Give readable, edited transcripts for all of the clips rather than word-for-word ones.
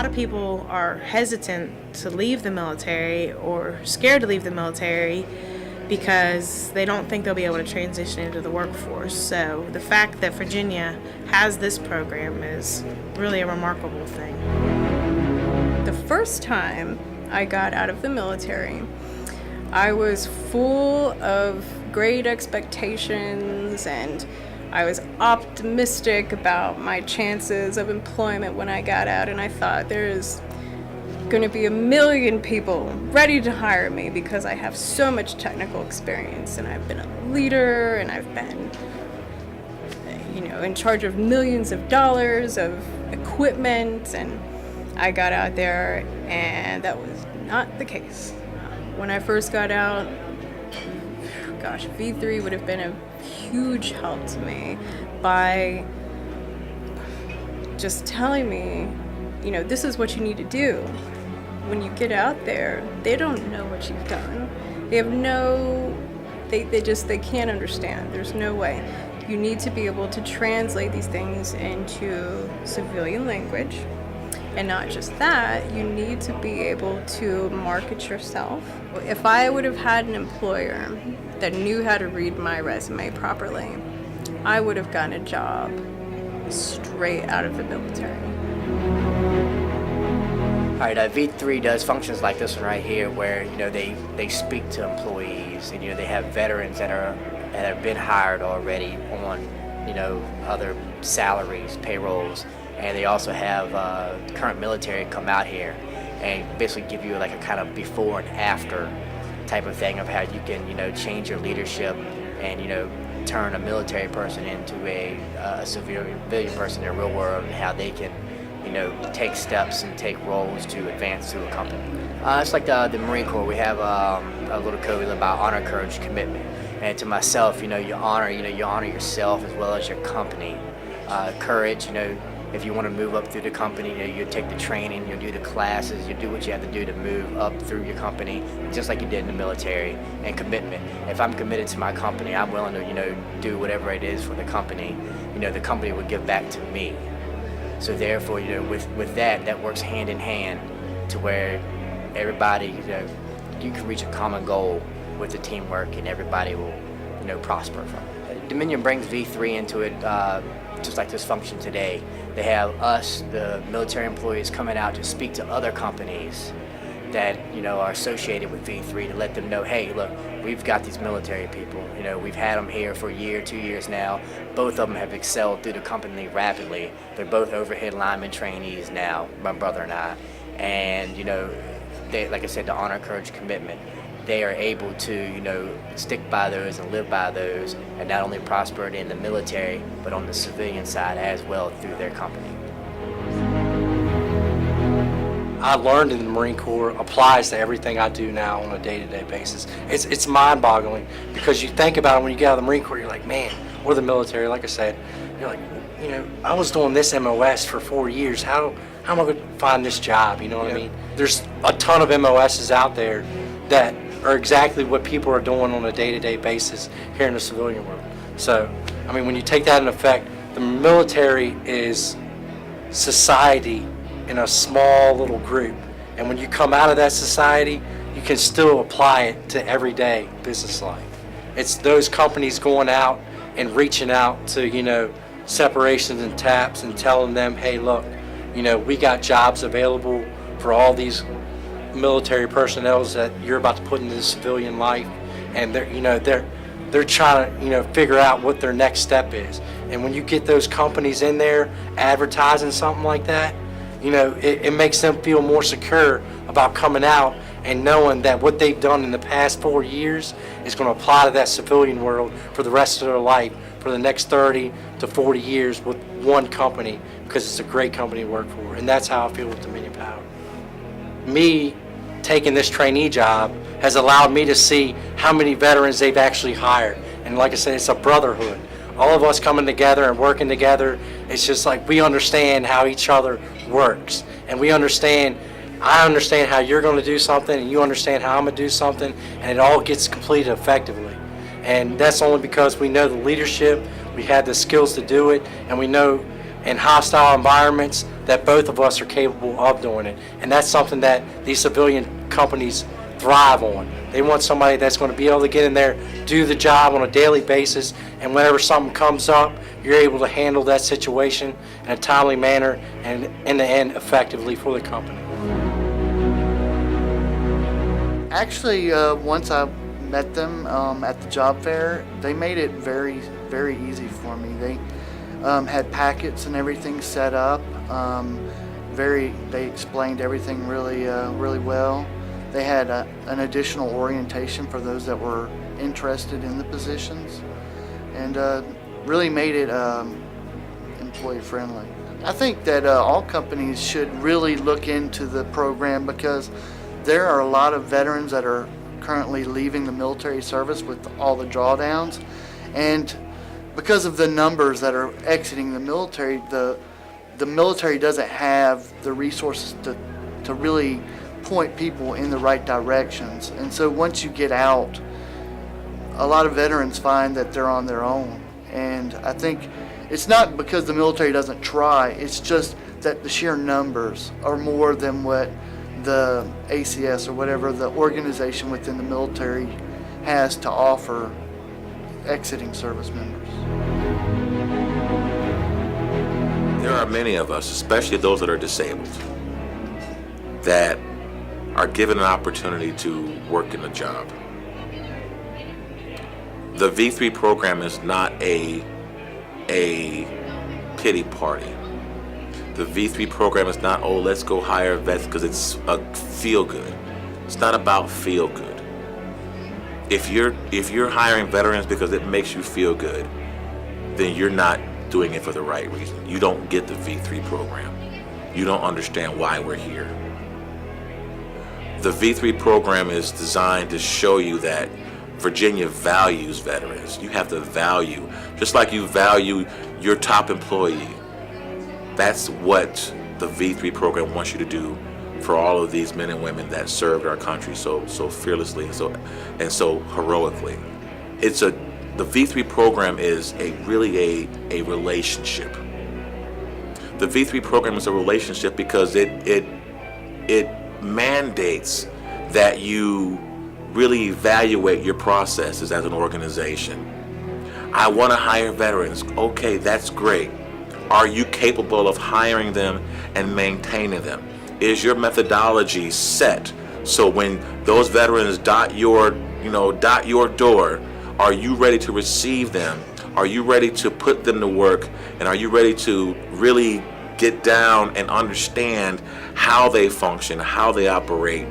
lot of people are hesitant to leave the military or scared to leave the military because they don't think they'll be able to transition into the workforce. So the fact that Virginia has this program is really a remarkable thing. The first time I got out of the military, I was full of great expectations and I was optimistic about my chances of employment when I got out, and I thought there's going to be 1 million people ready to hire me because I have so much technical experience and I've been a leader and I've been, in charge of millions of dollars of equipment. And I got out there and that was not the case. When I first got out, V3 would have been a huge help to me by just telling me, this is what you need to do. When you get out there, they don't know what you've done. They have they can't understand. There's no way. You need to be able to translate these things into civilian language. And not just that, you need to be able to market yourself. If I would have had an employer that knew how to read my resume properly, I would have gotten a job straight out of the military. All right, V3 does functions like this one right here, where they speak to employees, and they have veterans that have been hired already on other salaries, payrolls, and they also have current military come out here and basically give you like a kind of before and after type of thing of how you can change your leadership and turn a military person into a civilian person in the real world, and how they can take steps and take roles to advance through a company. It's like the Marine Corps. We have a little code about honor, courage, commitment. And to myself, you honor yourself as well as your company. Courage, if you want to move up through the company, you take the training, you do the classes, you do what you have to do to move up through your company, just like you did in the military. And commitment. If I'm committed to my company, I'm willing to do whatever it is for the company. The company will give back to me. So therefore, with that works hand in hand to where everybody, you can reach a common goal with the teamwork, and everybody will, prosper from it. Dominion brings V3 into it, just like this function today. They have us, the military employees, coming out to speak to other companies that are associated with V3 to let them know, hey, look, we've got these military people. We've had them here for a year, 2 years now. Both of them have excelled through the company rapidly. They're both overhead lineman trainees now, my brother and I. And they, like I said, the honor, courage, commitment. They are able to stick by those and live by those, and not only prosper in the military, but on the civilian side as well through their company. I learned in the Marine Corps applies to everything I do now on a day-to-day basis. It's mind-boggling, because you think about it when you get out of the Marine Corps, you're like, man, or the military, like I said, you're like, I was doing this MOS for 4 years. How am I going to find this job? You know what I mean? There's a ton of MOSs out there that are exactly what people are doing on a day-to-day basis here in the civilian world. So, when you take that in effect, the military is society in a small little group. And when you come out of that society, you can still apply it to everyday business life. It's those companies going out and reaching out to, separations and taps and telling them, hey, look, we got jobs available for all these military personnel that you're about to put into the civilian life, and they're trying to figure out what their next step is. And when you get those companies in there advertising something like that, it makes them feel more secure about coming out and knowing that what they've done in the past 4 years is going to apply to that civilian world for the rest of their life, for the next 30 to 40 years with one company, because it's a great company to work for. And that's how I feel with Dominion Power. Me taking this trainee job has allowed me to see how many veterans they've actually hired. And like I said, it's a brotherhood. All of us coming together and working together, it's just like we understand how each other works. And I understand how you're going to do something, and you understand how I'm going to do something, and it all gets completed effectively. And that's only because we know the leadership, we have the skills to do it, and we know in hostile environments, that both of us are capable of doing it. And that's something that these civilian companies thrive on. They want somebody that's going to be able to get in there, do the job on a daily basis, and whenever something comes up, you're able to handle that situation in a timely manner and in the end effectively for the company. Actually, once I met them at the job fair, they made it very, very easy for me. They had packets and everything set up. They explained everything really well. They had an additional orientation for those that were interested in the positions, and really made it employee friendly. I think that all companies should really look into the program, because there are a lot of veterans that are currently leaving the military service with all the drawdowns, and because of the numbers that are exiting the military, the military doesn't have the resources to really point people in the right directions. And so once you get out, a lot of veterans find that they're on their own. And I think it's not because the military doesn't try, it's just that the sheer numbers are more than what the ACS or whatever the organization within the military has to offer exiting service members. There are many of us, especially those that are disabled, that are given an opportunity to work in a job. The V3 program is not a pity party. The V3 program is not, oh, let's go hire vets because it's a feel good. It's not about feel good. If you're hiring veterans because it makes you feel good, then you're not doing it for the right reason. You don't get the V3 program. You don't understand why we're here. The V3 program is designed to show you that Virginia values veterans. You have to value, just like you value your top employee. That's what the V3 program wants you to do for all of these men and women that served our country so fearlessly and so heroically. The V3 program is really a relationship. The V3 program is a relationship because it mandates that you really evaluate your processes as an organization. I want to hire veterans. Okay, that's great. Are you capable of hiring them and maintaining them? Is your methodology set so when those veterans dot your door, are you ready to receive them? Are you ready to put them to work? And are you ready to really get down and understand how they function, how they operate,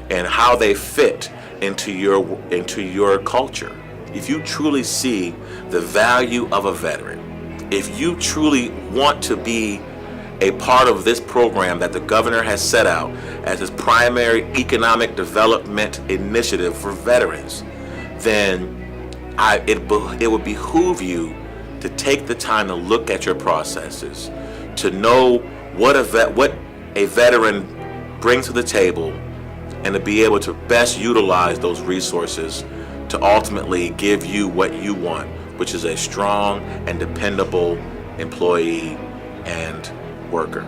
and how they fit into your culture? If you truly see the value of a veteran, if you truly want to be a part of this program that the governor has set out as his primary economic development initiative for veterans, then it would behoove you to take the time to look at your processes, to know what a veteran brings to the table, and to be able to best utilize those resources to ultimately give you what you want, which is a strong and dependable employee and worker.